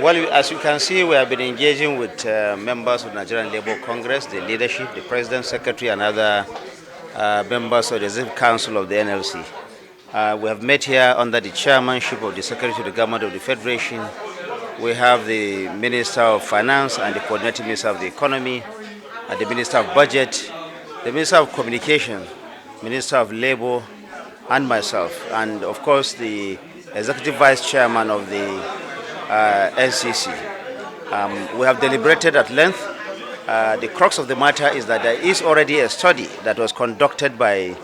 Well, as you can see, we have been engaging with members of the Nigerian Labour Congress, the leadership, the President, Secretary, and other members of the Executive Council of the NLC. We have met here under the chairmanship of the Secretary to the Government of the Federation. We have the Minister of Finance and the Coordinating Minister of the Economy, the Minister of Budget, the Minister of Communication, Minister of Labour, and myself, and of course the Executive Vice Chairman of the NCC. We have deliberated at length. The crux of the matter is that there is already a study that was conducted by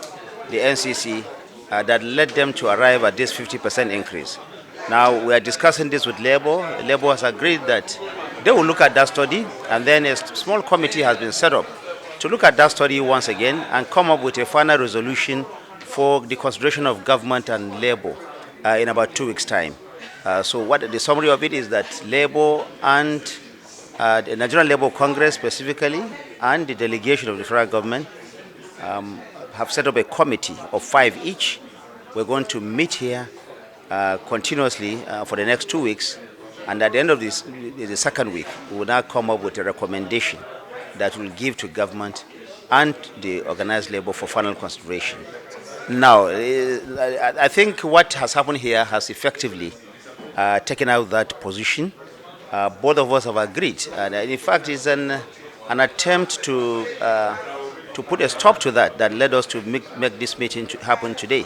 the NCC that led them to arrive at this 50% increase. Now we are discussing this with Labour. Labour has agreed that they will look at that study, and then a small committee has been set up to look at that study once again and come up with a final resolution for the consideration of government and Labour in about 2 weeks' time. So what the summary of it is that Labour and the Nigerian Labour Congress specifically and the delegation of the federal government have set up a committee of 5 each. We're going to meet here continuously for the next 2 weeks, and at the end of the second week, we will now come up with a recommendation that will give to government and the organized labor for final consideration. Now, I think what has happened here has effectively taken out that position. Both of us have agreed, and in fact, it's an attempt to put a stop to that led us to make this meeting happen today.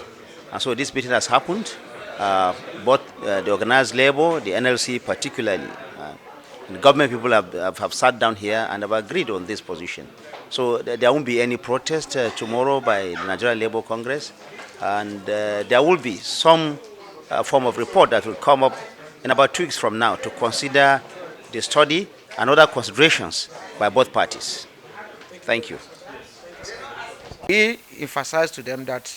And so this meeting has happened. Both the organized labor, the NLC particularly, and the government people have sat down here and have agreed on this position. So there won't be any protest tomorrow by the Nigerian Labour Congress, and there will be some form of report that will come up in about 2 weeks from now to consider the study and other considerations by both parties. Thank you. We emphasize to them that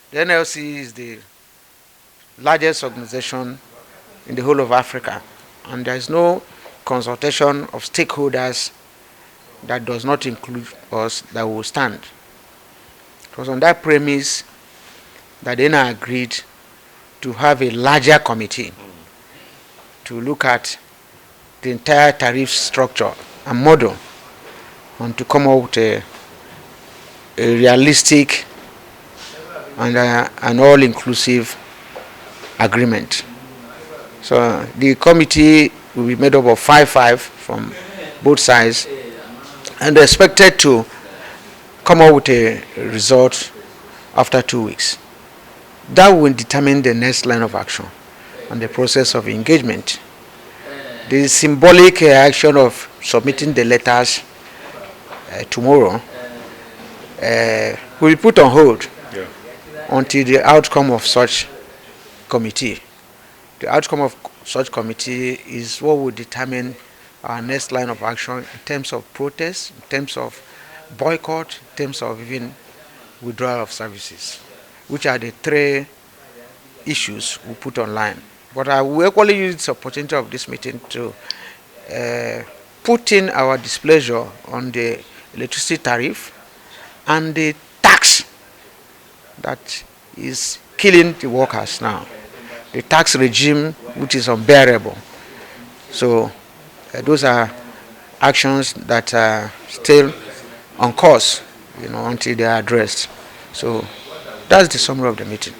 the NLC is the largest organization in the whole of Africa, and there is no consultation of stakeholders that does not include us that will stand. It was on that premise that they now agreed to have a larger committee to look at the entire tariff structure and model, and to come up with a realistic and an all-inclusive agreement. So the committee will be made up of 5 from both sides, and they're expected to come up with a result after 2 weeks. That will determine the next line of action and the process of engagement. The symbolic action of submitting the letters tomorrow will be put on hold until the outcome of such committee. The outcome of such committee is what will determine our next line of action in terms of protest, in terms of boycott, in terms of even withdrawal of services, which are the 3 issues we put online. But I will equally use this opportunity of this meeting to put in our displeasure on the electricity tariff and the tax that is killing the workers now. The tax regime, which is unbearable. So those are actions that are still on course, until they are addressed. So that's the summary of the meeting.